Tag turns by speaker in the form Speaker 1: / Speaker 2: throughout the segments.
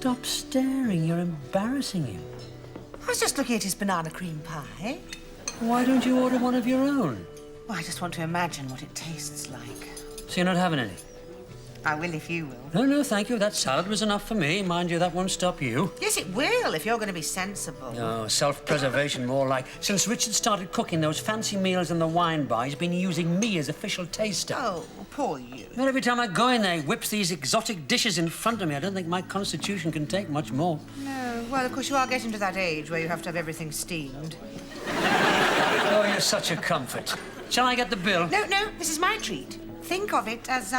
Speaker 1: Stop staring. You're embarrassing him.
Speaker 2: I was just looking at his banana cream pie.
Speaker 1: Why don't you order one of your own?
Speaker 2: Well, I just want to imagine what it tastes like.
Speaker 1: So you're not having any?
Speaker 2: I will if you will.
Speaker 1: No, thank you. That salad was enough for me. Mind you, that won't stop you.
Speaker 2: Yes, it will, if you're going to be sensible.
Speaker 1: No, self-preservation more like. Since Richard started cooking those fancy meals in the wine bar, he's been using me as official taster.
Speaker 2: Oh, poor you.
Speaker 1: Well, every time I go in there, he whips these exotic dishes in front of me. I don't think my constitution can take much more.
Speaker 2: No, well, of course, you are getting to that age where you have to have everything steamed.
Speaker 1: Oh, you're such a comfort. Shall I get the bill?
Speaker 2: No, this is my treat. Think of it as,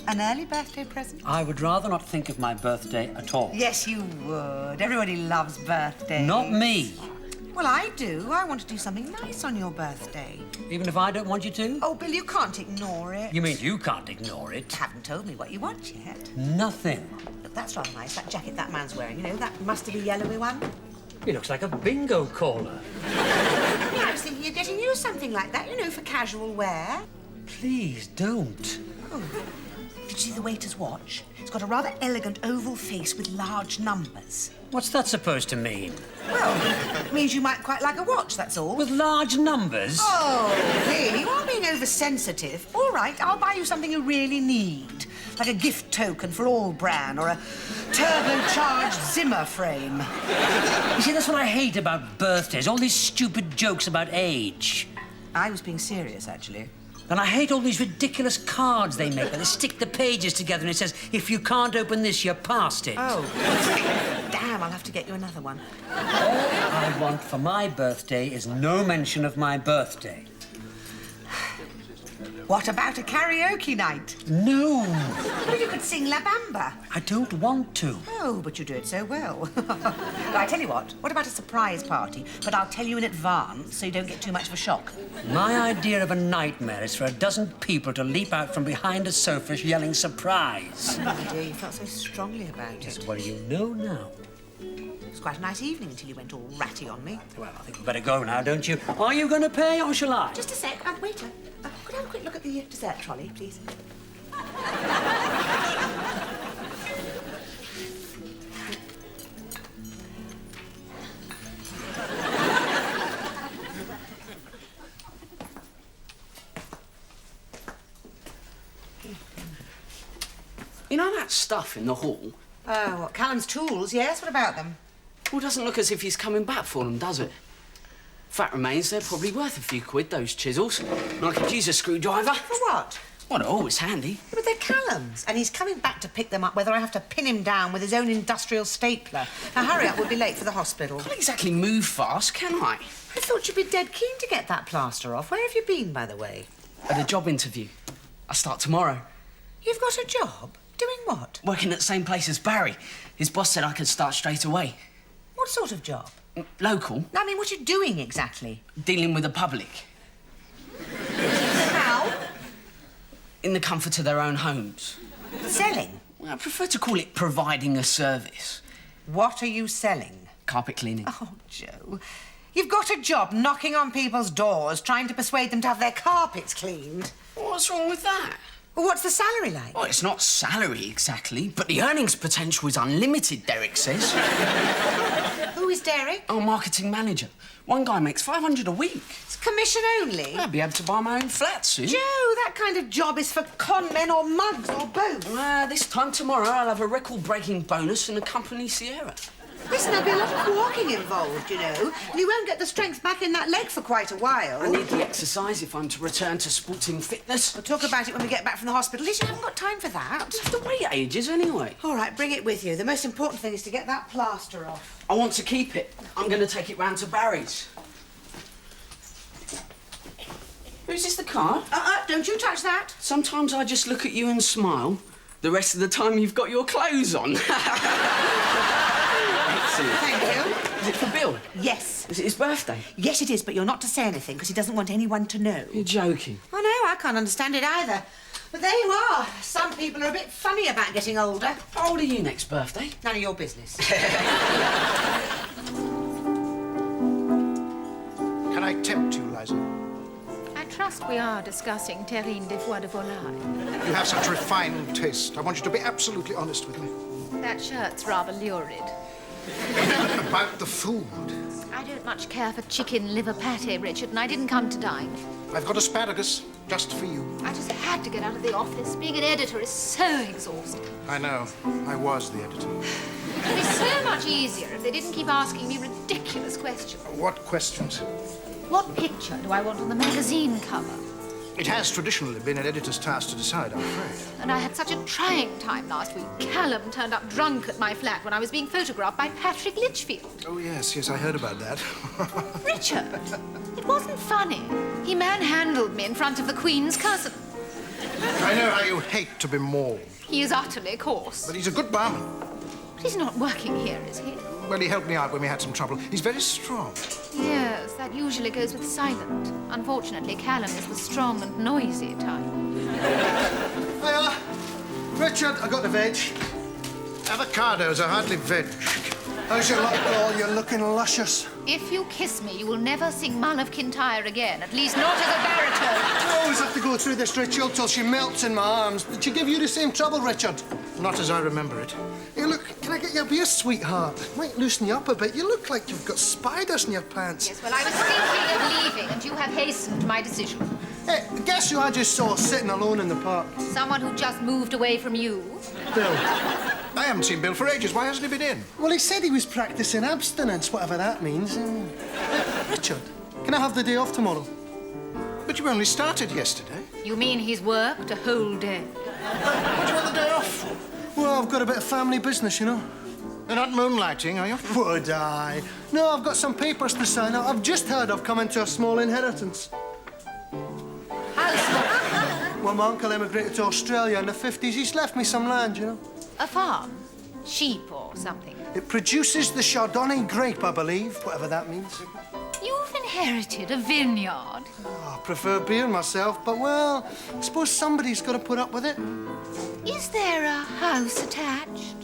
Speaker 2: an early birthday present.
Speaker 1: I would rather not think of my birthday at all.
Speaker 2: Yes, you would. Everybody loves birthdays.
Speaker 1: Not me.
Speaker 2: Well, I do. I want to do something nice on your birthday.
Speaker 1: Even if I don't want you to?
Speaker 2: Oh, Bill, you can't ignore it.
Speaker 1: You mean you can't ignore it?
Speaker 2: You haven't told me what you want yet.
Speaker 1: Nothing.
Speaker 2: Look, that's rather nice, that jacket that man's wearing. You know, that mustardy yellowy one.
Speaker 1: He looks like a bingo caller.
Speaker 2: Yeah, I was thinking of getting you something like that, you know, for casual wear.
Speaker 1: Please don't.
Speaker 2: Oh. Did you see the waiter's watch? It's got a rather elegant oval face with large numbers.
Speaker 1: What's that supposed to mean?
Speaker 2: Well, it means you might quite like a watch, that's all.
Speaker 1: With large numbers?
Speaker 2: Oh, really? You are being oversensitive. All right, I'll buy you something you really need. Like a gift token for All-Bran or a turbocharged Zimmer frame.
Speaker 1: You see, that's what I hate about birthdays. All these stupid jokes about age.
Speaker 2: I was being serious, actually.
Speaker 1: And I hate all these ridiculous cards they make where they stick the pages together and it says, if you can't open this, you're past it.
Speaker 2: Oh. Damn, I'll have to get you another one.
Speaker 1: All I want for my birthday is no mention of my birthday.
Speaker 2: What about a karaoke night?
Speaker 1: No.
Speaker 2: Well, you could sing La Bamba.
Speaker 1: I don't want to.
Speaker 2: Oh, but you do it so well. I tell you what about a surprise party? But I'll tell you in advance so you don't get too much of a shock.
Speaker 1: My idea of a nightmare is for a dozen people to leap out from behind a sofa yelling surprise.
Speaker 2: Oh, dear, you felt so strongly about it.
Speaker 1: Yes, well, you know now.
Speaker 2: It was quite a nice evening until you went all ratty on me.
Speaker 1: Well, I think we'd better go now, don't you? Are you going to pay or shall I?
Speaker 2: Just a sec. Waiter, could I have a quick look at the dessert trolley, please?
Speaker 3: You know that stuff in the hall?
Speaker 2: Oh, what, Callum's tools, yes? What about them?
Speaker 3: Well, it doesn't look as if he's coming back for them, does it? Fact remains, they're probably worth a few quid, those chisels. And I could use a screwdriver.
Speaker 2: For what?
Speaker 3: Well, they're always handy.
Speaker 2: Yeah, but they're Callum's, and he's coming back to pick them up whether I have to pin him down with his own industrial stapler. Now, hurry up, we'll be late for the hospital.
Speaker 3: Can't exactly move fast, can I?
Speaker 2: I thought you'd be dead keen to get that plaster off. Where have you been, by the way?
Speaker 3: At a job interview. I start tomorrow.
Speaker 2: You've got a job? Doing what?
Speaker 3: Working at the same place as Barry. His boss said I could start straight away.
Speaker 2: What sort of job?
Speaker 3: Local.
Speaker 2: I mean, what are you doing exactly?
Speaker 3: Dealing with the public.
Speaker 2: How?
Speaker 3: In the comfort of their own homes.
Speaker 2: Selling?
Speaker 3: Well, I prefer to call it providing a service.
Speaker 2: What are you selling?
Speaker 3: Carpet cleaning.
Speaker 2: Oh, Joe. You've got a job knocking on people's doors, trying to persuade them to have their carpets cleaned.
Speaker 3: What's wrong with that?
Speaker 2: Well, what's the salary like?
Speaker 3: Well, it's not salary exactly, but the earnings potential is unlimited, Derek says.
Speaker 2: Who is Derek?
Speaker 3: Oh, marketing manager. One guy makes 500 a week.
Speaker 2: It's commission only.
Speaker 3: I'll be able to buy my own flat soon.
Speaker 2: Joe, that kind of job is for con men or mugs or both.
Speaker 3: This time tomorrow I'll have a record-breaking bonus and a company Sierra.
Speaker 2: Listen, there'll be a lot of walking involved, you know. And you won't get the strength back in that leg for quite a while.
Speaker 3: I need the exercise if I'm to return to sporting fitness.
Speaker 2: We'll talk about it when we get back from the hospital. At least you haven't got time for that.
Speaker 3: I have to wait ages anyway.
Speaker 2: All right, bring it with you. The most important thing is to get that plaster off.
Speaker 3: I want to keep it. I'm going to take it round to Barry's. Whose is the card?
Speaker 2: Don't you touch that.
Speaker 3: Sometimes I just look at you and smile. The rest of the time you've got your clothes on. Excellent.
Speaker 2: Thank you.
Speaker 3: Is it for Bill?
Speaker 2: Yes.
Speaker 3: Is it his birthday?
Speaker 2: Yes, it is, but you're not to say anything because he doesn't want anyone to know.
Speaker 3: You're joking.
Speaker 2: I know, I can't understand it either. But there you are. Some people are a bit funny about getting older.
Speaker 3: How old are you next birthday?
Speaker 2: None of your business.
Speaker 4: Can I tempt you, Liza?
Speaker 5: I trust we are discussing terrine des foies de volaille.
Speaker 4: You have such refined taste. I want you to be absolutely honest with me.
Speaker 5: That shirt's rather lurid.
Speaker 4: About the food.
Speaker 5: I don't much care for chicken liver pate, Richard, and I didn't come to dine.
Speaker 4: I've got asparagus just for you.
Speaker 5: I just had to get out of the office. Being an editor is so exhausting.
Speaker 4: I know. I was the editor.
Speaker 5: It would be so much easier if they didn't keep asking me ridiculous questions.
Speaker 4: What questions?
Speaker 5: What picture do I want on the magazine cover?
Speaker 4: It has traditionally been an editor's task to decide, I'm afraid.
Speaker 5: And I had such a trying time last week. Callum turned up drunk at my flat when I was being photographed by Patrick Litchfield.
Speaker 4: Oh, yes, I heard about that.
Speaker 5: Richard, it wasn't funny. He manhandled me in front of the Queen's cousin.
Speaker 4: I know how you hate to be mauled,
Speaker 5: He is utterly coarse.
Speaker 4: but he's a good barman.
Speaker 5: But he's not working here, is he?
Speaker 4: Well, he helped me out when we had some trouble. He's very strong.
Speaker 5: Yes, that usually goes with silent. Unfortunately, Callum is the strong and noisy type.
Speaker 6: Hiya. Richard, I got the veg.
Speaker 4: Avocados are hardly veg.
Speaker 6: How's your luck, girl? You're looking luscious.
Speaker 5: If you kiss me, you will never sing Mull of Kintyre again, at least not as a baritone.
Speaker 6: I always have to go through this ritual till she melts in my arms. Did she give you the same trouble, Richard?
Speaker 4: Not as I remember it.
Speaker 6: Hey, look, can I get you a beer, sweetheart? Might loosen you up a bit. You look like you've got spiders in your pants.
Speaker 5: Yes, well, I was thinking of leaving, and you have hastened my decision.
Speaker 6: Hey, guess who I just saw sitting alone in the park?
Speaker 5: Someone who just moved away from you.
Speaker 6: Bill.
Speaker 4: I haven't seen Bill for ages. Why hasn't he been in?
Speaker 6: Well, he said he was practicing abstinence, whatever that means. Richard, can I have the day off tomorrow?
Speaker 4: But you only started yesterday.
Speaker 5: You mean he's worked a whole day?
Speaker 4: What do you want the day off for?
Speaker 6: Well, I've got a bit of family business, you know.
Speaker 4: You're not moonlighting, are you?
Speaker 6: Would I? No, I've got some papers to sign out. I've just heard I've come into a small inheritance.
Speaker 5: How small?
Speaker 6: Well, my uncle emigrated to Australia in the 50s. He's left me some land, you know.
Speaker 5: A farm? Sheep or something?
Speaker 6: It produces the Chardonnay grape, I believe, whatever that means.
Speaker 5: You've inherited a vineyard.
Speaker 6: Oh, I prefer beer myself, but, well, I suppose somebody's got to put up with it.
Speaker 5: Is there a house attached?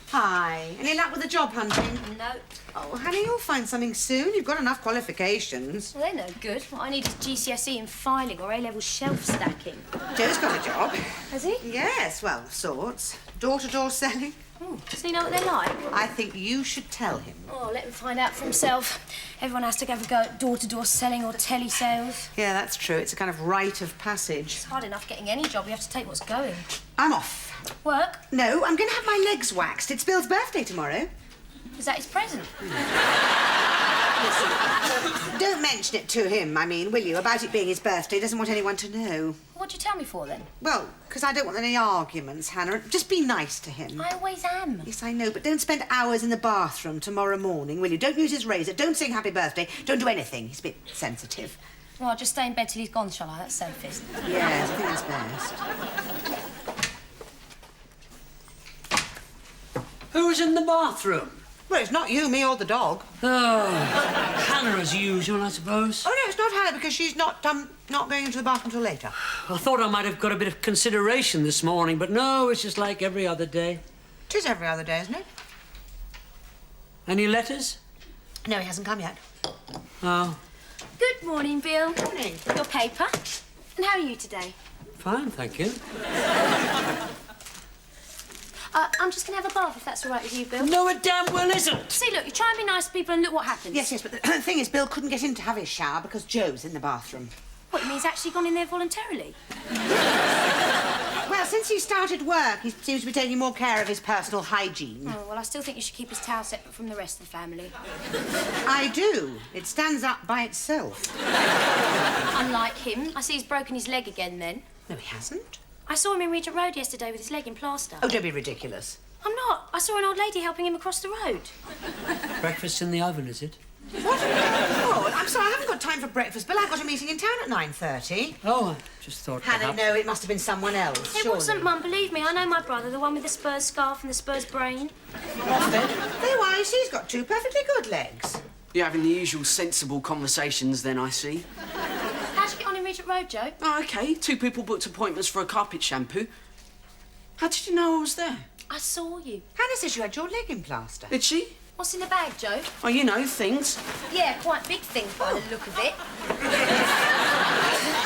Speaker 2: Hi. Any luck with the job hunting?
Speaker 7: No.
Speaker 2: Oh, honey, you'll find something soon. You've got enough qualifications.
Speaker 7: Well, they're no good. What I need is GCSE in filing or A-level shelf stacking.
Speaker 2: Joe's got a job.
Speaker 7: Has he?
Speaker 2: Yes, well, of sorts. Door-to-door selling.
Speaker 7: Oh, does he know what they're like?
Speaker 2: I think you should tell him.
Speaker 7: Oh, let him find out for himself. Everyone has to have a go at door-to-door selling or telesales.
Speaker 2: Yeah, that's true. It's a kind of rite of passage.
Speaker 7: It's hard enough getting any job. You have to take what's going.
Speaker 2: I'm off.
Speaker 7: Work?
Speaker 2: No, I'm going to have my legs waxed. It's Bill's birthday tomorrow.
Speaker 7: Is that his present?
Speaker 2: Listen, don't mention it to him, I mean, will you? About it being his birthday. He doesn't want anyone to know.
Speaker 7: What'd you tell me for, then?
Speaker 2: Well, because I don't want any arguments, Hannah. Just be nice to him.
Speaker 7: I always am.
Speaker 2: Yes, I know, but don't spend hours in the bathroom tomorrow morning, will you? Don't use his razor. Don't sing happy birthday. Don't do anything. He's a bit sensitive.
Speaker 7: Well, I'll just stay in bed till he's gone, shall I? That's selfish.
Speaker 2: Yes, I think that's best.
Speaker 1: Who's in the bathroom?
Speaker 2: Well, it's not you, me, or the dog.
Speaker 1: Oh, Hannah as usual, I suppose.
Speaker 2: Oh, no, it's not Hannah, because she's not going into the bathroom till later.
Speaker 1: I thought I might have got a bit of consideration this morning, but no, it's just like every other day.
Speaker 2: It is every other day, isn't it?
Speaker 1: Any letters?
Speaker 2: No, he hasn't come yet.
Speaker 1: Oh,
Speaker 7: Good morning, Bill.
Speaker 2: Morning.
Speaker 7: Your paper. And how are you today?
Speaker 1: fine, thank you.
Speaker 7: I'm just going to have a bath, if that's all right with you, Bill.
Speaker 1: No, it damn well isn't.
Speaker 7: See, look, you try and be nice to people and look what happens.
Speaker 2: Yes, but the thing is, Bill couldn't get in to have his shower because Joe's in the bathroom.
Speaker 7: What, you mean he's actually gone in there voluntarily?
Speaker 2: Well, since he started work, he seems to be taking more care of his personal hygiene.
Speaker 7: Oh, well, I still think you should keep his towel separate from the rest of the family.
Speaker 2: I do. It stands up by itself.
Speaker 7: Unlike him, I see he's broken his leg again then.
Speaker 2: No, he hasn't.
Speaker 7: I saw him in Regent Road yesterday with his leg in plaster.
Speaker 2: Oh, don't be ridiculous.
Speaker 7: I'm not. I saw an old lady helping him across the road.
Speaker 1: Breakfast in the oven, is it?
Speaker 2: What? Oh, I'm sorry, I haven't got time for breakfast, Bill. I've got a meeting in town at 9:30.
Speaker 1: Oh, I just thought
Speaker 2: Hannah,
Speaker 1: perhaps...
Speaker 2: no, it must have been someone else,
Speaker 7: It
Speaker 2: surely.
Speaker 7: wasn't, Mum. Believe me, I know my brother, the one with the Spurs scarf and the Spurs brain.
Speaker 2: They're wise. He's got two perfectly good legs.
Speaker 3: You're having the usual sensible conversations then, I see.
Speaker 7: How'd you get on in Regent Road, Joe?
Speaker 3: Oh, OK. 2 people booked appointments for a carpet shampoo. How did you know I was there?
Speaker 7: I saw you.
Speaker 2: Hannah says you had your leg in plaster.
Speaker 3: Did she?
Speaker 7: What's in the bag, Joe?
Speaker 3: Oh, you know, things.
Speaker 7: Yeah, quite big things by the look of it.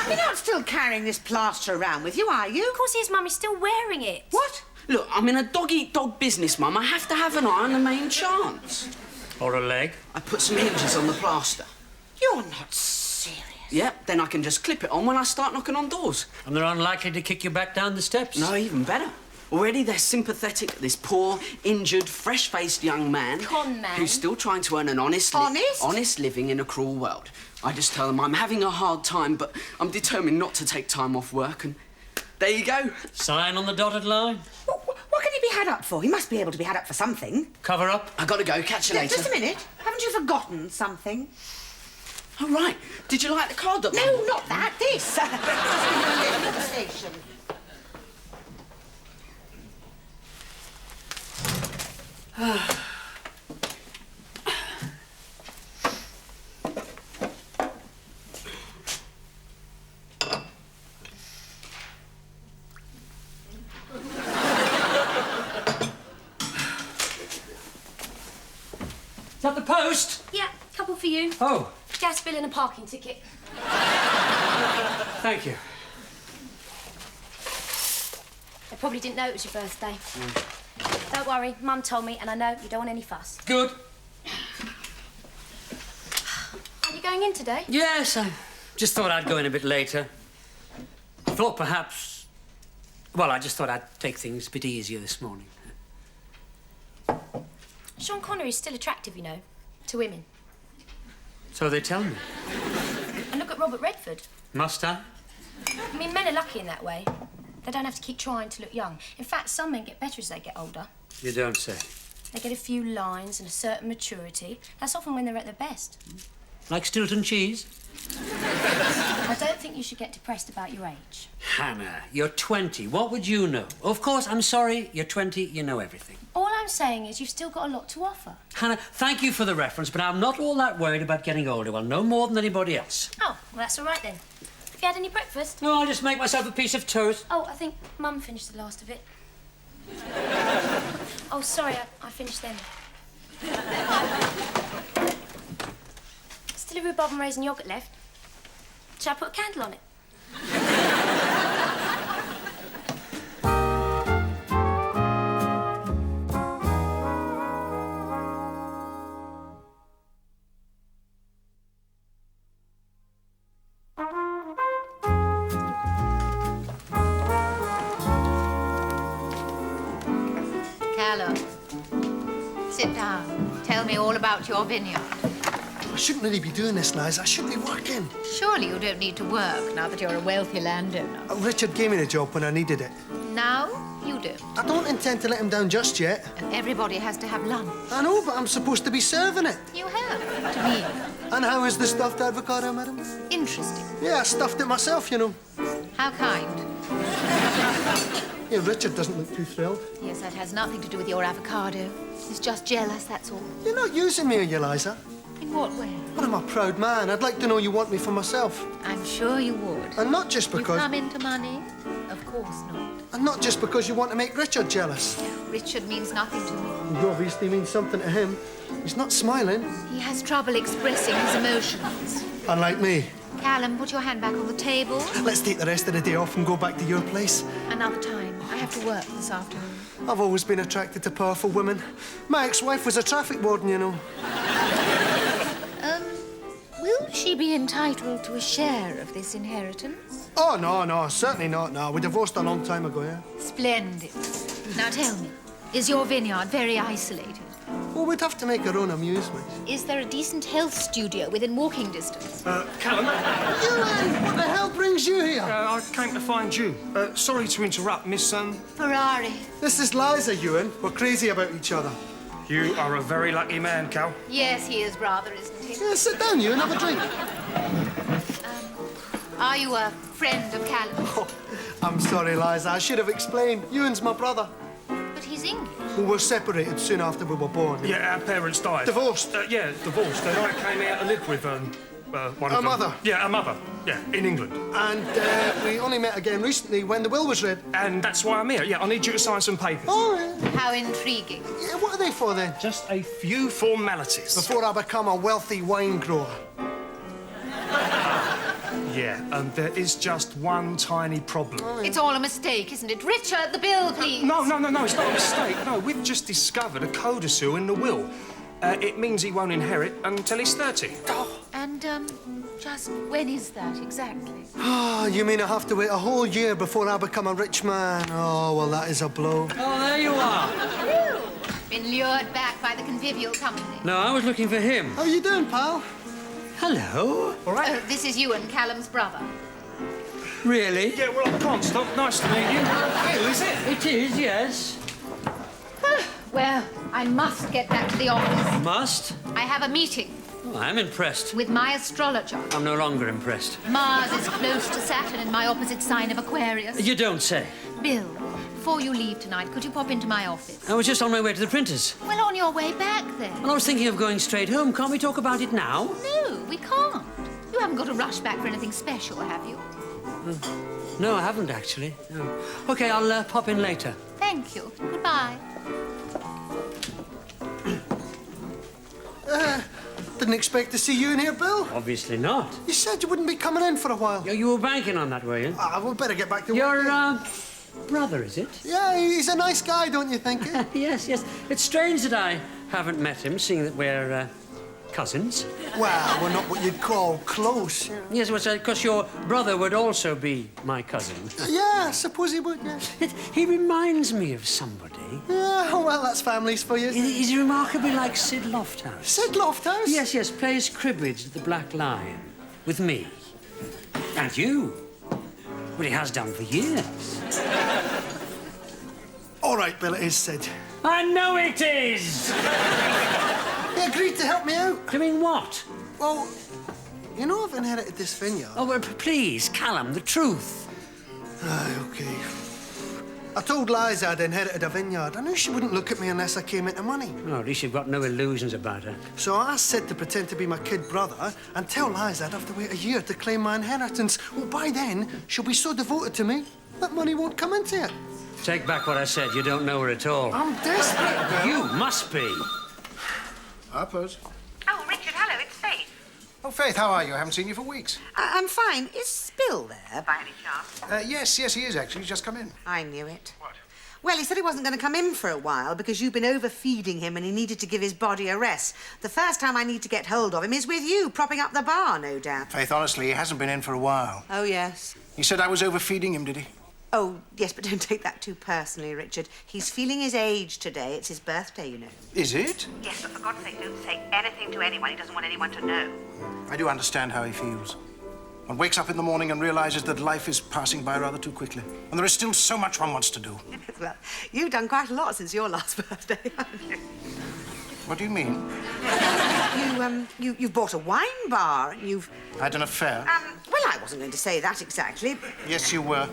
Speaker 2: You're not still still carrying this plaster around with you, are you?
Speaker 7: Of course he is, Mum. He's still wearing it.
Speaker 2: What?
Speaker 3: Look, I'm in a dog-eat-dog business, Mum. I have to have an eye on the main chance.
Speaker 1: Or a leg.
Speaker 3: I put some hinges on the plaster.
Speaker 2: You're not serious.
Speaker 3: Yep, then I can just clip it on when I start knocking on doors.
Speaker 1: And they're unlikely to kick you back down the steps.
Speaker 3: No, even better. Already they're sympathetic to this poor, injured, fresh-faced young man...
Speaker 7: Con man.
Speaker 3: ...who's still trying to earn an honest living in a cruel world. I just tell them I'm having a hard time, but I'm determined not to take time off work, and there you go.
Speaker 1: Sign on the dotted line.
Speaker 2: What can he be had up for? He must be able to be had up for something.
Speaker 1: Cover up.
Speaker 3: I gotta go. Catch you later.
Speaker 2: Just a minute. Haven't you forgotten something?
Speaker 3: Oh, right. Did you like the card that...
Speaker 2: No, not that. This. Just a little station.
Speaker 1: Is that the post?
Speaker 7: Yeah, couple for you.
Speaker 1: Oh,
Speaker 7: Gas bill and a parking ticket.
Speaker 1: thank you.
Speaker 7: They probably didn't know it was your birthday. Don't worry, Mum told me, and I know you don't want any fuss.
Speaker 1: Good.
Speaker 7: Are you going in today?
Speaker 1: Yes, I just thought I'd go in a bit later. I thought perhaps... Well, I just thought I'd take things a bit easier this morning.
Speaker 7: Sean Connery's still attractive, you know, to women.
Speaker 1: So they tell me.
Speaker 7: And look at Robert Redford.
Speaker 1: Must I?
Speaker 7: I mean, men are lucky in that way. They don't have to keep trying to look young. In fact, some men get better as they get older.
Speaker 1: You don't say.
Speaker 7: They get a few lines and a certain maturity. That's often when they're at their best.
Speaker 1: Like Stilton cheese?
Speaker 7: I don't think you should get depressed about your age.
Speaker 1: Hannah, you're 20. What would you know? Of course, I'm sorry. You're 20. You know everything.
Speaker 7: All I'm saying is you've still got a lot to offer.
Speaker 1: Hannah, thank you for the reference, but I'm not all that worried about getting older. Well, no more than anybody else.
Speaker 7: Oh, well, that's all right then. Have you had any breakfast?
Speaker 1: No, I'll just make myself a piece of toast.
Speaker 7: Oh, I think Mum finished the last of it. Oh, sorry, I finished then. Still a rhubarb and raisin yoghurt left. Shall I put a candle on it?
Speaker 5: Callum, sit down. Tell me all about your vineyard.
Speaker 6: I shouldn't really be doing this, Liz. I should be working.
Speaker 5: Surely you don't need to work now that you're a wealthy landowner.
Speaker 6: Richard gave me the job when I needed it.
Speaker 5: Now you don't.
Speaker 6: I don't intend to let him down just yet.
Speaker 5: And everybody has to have lunch.
Speaker 6: I know, but I'm supposed to be serving it.
Speaker 5: You have, to me.
Speaker 6: And how is the stuffed avocado, madam?
Speaker 5: Interesting.
Speaker 6: Yeah, I stuffed it myself, you know.
Speaker 5: How kind.
Speaker 6: Yeah, Richard doesn't look too thrilled.
Speaker 5: Yes, that has nothing to do with your avocado. He's just jealous, that's all.
Speaker 6: You're not using me, are you, Liza?
Speaker 5: In what way?
Speaker 6: Well, I'm a proud man. I'd like to know you want me for myself.
Speaker 5: I'm sure you would.
Speaker 6: And not just
Speaker 5: You
Speaker 6: because...
Speaker 5: come into money? Of course not.
Speaker 6: And not just because you want to make Richard jealous.
Speaker 5: Richard means nothing to me.
Speaker 6: You obviously mean something to him. He's not smiling.
Speaker 5: He has trouble expressing his emotions.
Speaker 6: Unlike me.
Speaker 5: Callum, put your hand back on the table.
Speaker 6: Let's take the rest of the day off and go back to your place.
Speaker 5: Another time. I have to work this afternoon.
Speaker 6: I've always been attracted to powerful women. My ex-wife was a traffic warden, you know.
Speaker 5: Will she be entitled to a share of this inheritance?
Speaker 6: Oh, no, certainly not, no. We divorced a long time ago, yeah?
Speaker 5: Splendid. Now tell me, is your vineyard very isolated?
Speaker 6: Well, we'd have to make our own amusement.
Speaker 5: Is there a decent health studio within walking distance?
Speaker 8: Callum,
Speaker 6: Ewan, what the hell brings you here?
Speaker 8: I came to find you. Sorry to interrupt, Miss...
Speaker 5: Ferrari.
Speaker 6: This is Liza, Ewan. We're crazy about each other.
Speaker 8: You are a very lucky man, Cal.
Speaker 5: Yes, he is rather, isn't he?
Speaker 6: Yeah, sit down, Ewan, have a drink.
Speaker 5: Are you a friend of Callum?
Speaker 6: Oh, I'm sorry, Liza. I should have explained. Ewan's my brother.
Speaker 5: But he's English.
Speaker 6: We were separated soon after we were born.
Speaker 8: Yeah, our parents died.
Speaker 6: Divorced?
Speaker 8: Yeah, divorced. And I came out to live with one of them.
Speaker 6: mother?
Speaker 8: Yeah, our mother. Yeah, in England.
Speaker 6: And we only met again recently when the will was read.
Speaker 8: And that's why I'm here. Yeah, I need you to sign some papers.
Speaker 6: Oh, yeah.
Speaker 5: How intriguing.
Speaker 6: Yeah, what are they for, then?
Speaker 8: Just a few formalities.
Speaker 6: Before I become a wealthy wine grower.
Speaker 8: Yeah, there is just one tiny problem.
Speaker 5: It's all a mistake, isn't it? Richard, the bill, please.
Speaker 8: No, it's not a mistake. No, we've just discovered a codicil in the will. It means he won't inherit until he's 30.
Speaker 5: And, just when is that exactly?
Speaker 6: Oh, you mean I have to wait a whole year before I become a rich man? Oh, well, that is a blow.
Speaker 1: Oh, there you are.
Speaker 5: Been lured back by the convivial company.
Speaker 1: No, I was looking for him.
Speaker 6: How you doing, pal?
Speaker 1: Hello.
Speaker 8: All right?
Speaker 5: Oh, this is Ewan, Callum's brother.
Speaker 1: Really?
Speaker 8: Yeah, well, I'm Comstock. Nice to meet you. Bill, is it?
Speaker 1: It is, yes.
Speaker 5: Well, I must get back to the office.
Speaker 1: Must?
Speaker 5: I have a meeting
Speaker 1: Oh, I'm impressed.
Speaker 5: with my astrologer.
Speaker 1: I'm no longer impressed.
Speaker 5: Mars is close to Saturn in my opposite sign of Aquarius.
Speaker 1: You don't say.
Speaker 5: Bill, before you leave tonight, could you pop into my office?
Speaker 1: I was just on my way to the printers.
Speaker 5: Well, on your way back then.
Speaker 1: Well, I was thinking of going straight home. Can't we talk about it now?
Speaker 5: No, we can't. You haven't got to rush back for anything special, have you?
Speaker 1: No, I haven't, actually. No. OK, I'll pop in later.
Speaker 5: Thank you. Goodbye.
Speaker 6: Didn't expect to see you in here, Bill.
Speaker 1: Obviously not.
Speaker 6: You said you wouldn't be coming in for a while.
Speaker 1: You were banking on that, were you?
Speaker 6: Ah, we'll better get back to work.
Speaker 1: Your, brother, is it?
Speaker 6: Yeah, he's a nice guy, don't you think?
Speaker 1: Yes, yes. It's strange that I haven't met him, seeing that we're, cousins.
Speaker 6: Well, we're not what you'd call close.
Speaker 1: Yes, well, because your brother would also be my cousin.
Speaker 6: Yeah, I suppose he would, yeah.
Speaker 1: He reminds me of somebody.
Speaker 6: Yeah, well, that's families for you.
Speaker 1: He's remarkably like Sid Lofthouse.
Speaker 6: Sid Lofthouse?
Speaker 1: Yes, yes, plays cribbage at the Black Lion. With me. And you. Well, he has done for years.
Speaker 6: All right, Bill, it is Sid.
Speaker 1: I know it is!
Speaker 6: He agreed to help me out.
Speaker 1: Doing what?
Speaker 6: Well, you know I've inherited this vineyard.
Speaker 1: Oh, well, please, Callum, the truth.
Speaker 6: Aye, OK. I told Liza I'd inherited a vineyard. I knew she wouldn't look at me unless I came into money.
Speaker 1: Oh, at least you've got no illusions about her.
Speaker 6: So I asked Sid to pretend to be my kid brother and tell Liza I'd have to wait a year to claim my inheritance. Well, by then, she'll be so devoted to me that money won't come into it.
Speaker 1: Take back what I said. You don't know her at all.
Speaker 6: I'm desperate, Bill.
Speaker 1: You must be.
Speaker 4: Uppers.
Speaker 2: Oh, Richard, hello, it's Faith.
Speaker 4: Oh, Faith, how are you? I haven't seen you for weeks.
Speaker 2: I'm fine. Is Bill there, by any chance?
Speaker 4: Yes, he is, actually. He's just come in.
Speaker 2: I knew it.
Speaker 4: What?
Speaker 2: Well, he said he wasn't going to come in for a while because you've been overfeeding him and he needed to give his body a rest. The first time I need to get hold of him is with you, propping up the bar, no doubt.
Speaker 4: Faith, honestly, he hasn't been in for a while.
Speaker 2: Oh, yes.
Speaker 4: He said I was overfeeding him, did he?
Speaker 2: Oh, yes, but don't take that too personally, Richard. He's feeling his age today. It's his birthday, you know.
Speaker 4: Is it?
Speaker 2: Yes, but for God's sake, don't say anything to anyone. He doesn't want anyone to know.
Speaker 4: I do understand how he feels. One wakes up in the morning and realizes that life is passing by rather too quickly. And there is still so much one wants to do.
Speaker 2: Well, you've done quite a lot since your last birthday, haven't you?
Speaker 4: What do you mean?
Speaker 2: You've bought a wine bar and you've...
Speaker 4: Had an affair?
Speaker 2: Well, I wasn't going to say that exactly.
Speaker 4: Yes, you were.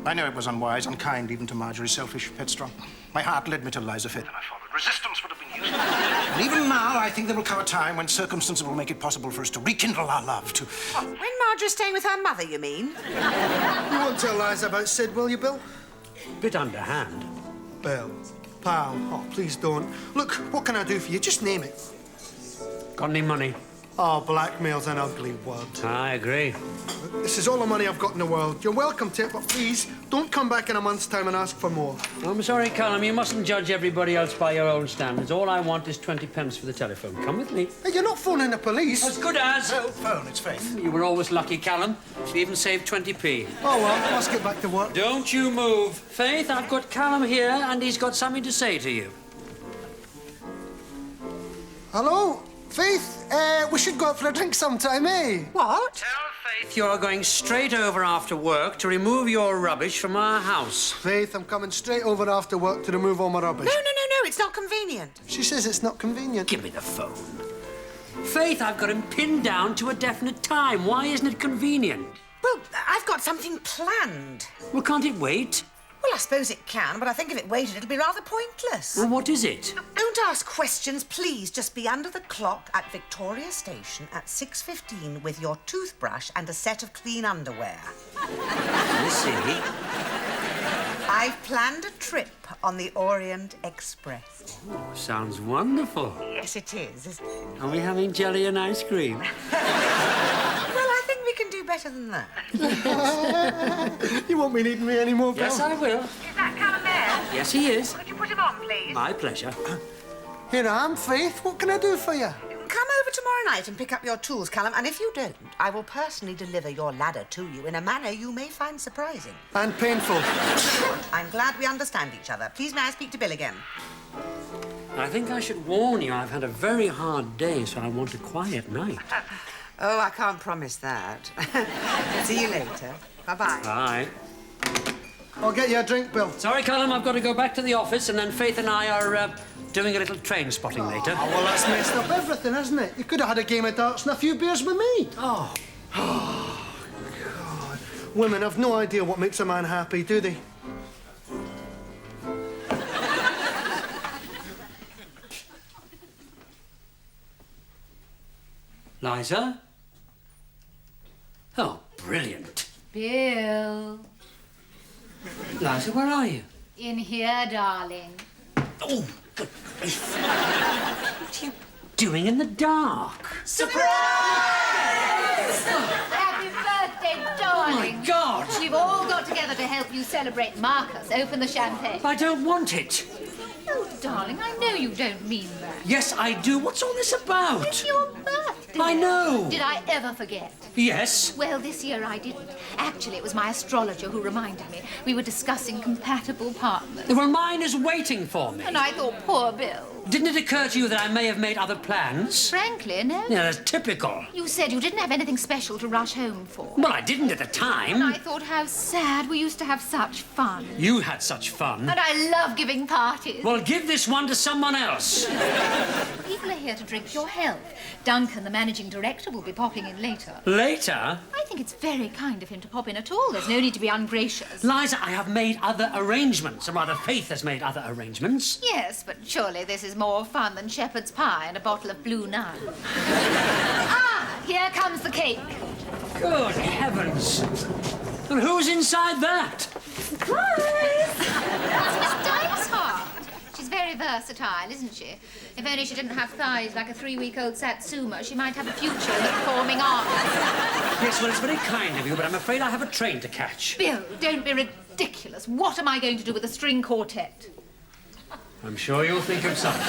Speaker 4: I know it was unwise, unkind even to Marjorie, selfish, headstrong. My heart led me to Liza Faith, and I followed. Resistance would have been useless. And even now, I think there will come a time when circumstances will make it possible for us to rekindle our love, to...
Speaker 2: What, when Marjorie's staying with her mother, you mean?
Speaker 6: You won't tell Liza about Sid, will you, Bill?
Speaker 1: Bit underhand.
Speaker 6: Bill, pal, oh, please don't. Look, what can I do for you? Just name it.
Speaker 1: Got any money?
Speaker 6: Oh, blackmail's an ugly word.
Speaker 1: I agree.
Speaker 6: This is all the money I've got in the world. You're welcome to it, but please, don't come back in a month's time and ask for more.
Speaker 1: I'm sorry, Callum. You mustn't judge everybody else by your own standards. All I want is 20 pence for the telephone. Come with me.
Speaker 6: Hey, you're not phoning the police.
Speaker 1: As good as.
Speaker 4: No, phone, it's Faith.
Speaker 1: You were always lucky, Callum. You even saved 20p.
Speaker 6: Oh, well, let's get back to work.
Speaker 1: Don't you move. Faith, I've got Callum here, and he's got something to say to you.
Speaker 6: Hello? Faith, we should go out for a drink sometime, eh?
Speaker 2: What?
Speaker 1: Tell Faith you're going straight over after work to remove your rubbish from our house.
Speaker 6: Faith, I'm coming straight over after work to remove all my rubbish.
Speaker 2: No, it's not convenient.
Speaker 6: She says it's not convenient.
Speaker 1: Give me the phone. Faith, I've got him pinned down to a definite time. Why isn't it convenient?
Speaker 2: Well, I've got something planned.
Speaker 1: Well, can't it wait?
Speaker 2: Well, I suppose it can, but I think if it waited, it'd be rather pointless.
Speaker 1: Well, what is it?
Speaker 2: Don't ask questions, please. Just be under the clock at Victoria Station at 6:15 with your toothbrush and a set of clean underwear.
Speaker 1: I see.
Speaker 2: I've planned a trip on the Orient Express.
Speaker 1: Oh, sounds wonderful.
Speaker 2: Yes, it is.
Speaker 1: Are we having jelly and ice cream?
Speaker 2: Well, I think we can do better than that.
Speaker 6: You won't be needing me anymore, Bill.
Speaker 1: Yes, I will.
Speaker 9: Is that Callum there?
Speaker 1: Yes, he is.
Speaker 9: Could you put him on, please?
Speaker 1: My pleasure.
Speaker 6: Here I am, Faith. What can I do for you?
Speaker 2: Come over tomorrow night and pick up your tools, Callum, and if you don't, I will personally deliver your ladder to you in a manner you may find surprising.
Speaker 6: And painful.
Speaker 2: I'm glad we understand each other. Please, may I speak to Bill again?
Speaker 1: I think I should warn you, I've had a very hard day, so I want a quiet night.
Speaker 2: Oh, I can't promise that. See you later. Bye-bye.
Speaker 1: Bye.
Speaker 6: I'll get you a drink, Bill.
Speaker 1: Sorry, Colin, I've got to go back to the office, and then Faith and I are doing a little train spotting later.
Speaker 6: Oh, well, that's messed up everything, hasn't it? You could have had a game of darts and a few beers with me.
Speaker 1: Oh.
Speaker 6: God. Women have no idea what makes a man happy, do they?
Speaker 1: Liza? Oh, brilliant.
Speaker 5: Bill.
Speaker 1: Liza, where are you?
Speaker 5: In here, darling.
Speaker 1: Oh, good grief. What are you doing in the dark?
Speaker 5: Happy birthday, darling.
Speaker 1: Oh, my God.
Speaker 5: We've all got together to help you celebrate Marcus. Open the champagne.
Speaker 1: I don't want it.
Speaker 5: Oh, darling, I know you don't mean that.
Speaker 1: Yes, I do. What's all this about?
Speaker 5: It's your birthday.
Speaker 1: I know.
Speaker 5: Did I ever forget?
Speaker 1: Yes.
Speaker 5: Well, this year I didn't. Actually, it was my astrologer who reminded me. We were discussing compatible partners.
Speaker 1: Well, mine is waiting for me.
Speaker 5: And I thought, poor Bill.
Speaker 1: Didn't it occur to you that I may have made other plans?
Speaker 5: Frankly, no.
Speaker 1: Yeah, that's typical.
Speaker 5: You said you didn't have anything special to rush home for.
Speaker 1: Well, I didn't at the time.
Speaker 5: And I thought how sad. We used to have such fun.
Speaker 1: You had such fun.
Speaker 5: And I love giving parties.
Speaker 1: Well, give this one to someone else.
Speaker 5: People are here to drink your health. Duncan, the managing director, will be popping in later.
Speaker 1: Later?
Speaker 5: I think it's very kind of him to pop in at all. There's no need to be ungracious.
Speaker 1: Liza, I have made other arrangements. Or rather, Faith has made other arrangements.
Speaker 5: Yes, but surely this is more fun than shepherd's pie and a bottle of Blue Nun. Ah, here comes the cake.
Speaker 1: Good heavens. And who's inside that?
Speaker 5: Surprise! That's Miss Dicehart. She's very versatile, isn't she? If only she didn't have thighs like a 3-week-old Satsuma, she might have a future in the performing arts.
Speaker 1: Yes, well, it's very kind of you, but I'm afraid I have a train to catch.
Speaker 5: Bill, don't be ridiculous. What am I going to do with a string quartet?
Speaker 1: I'm sure you'll think of something.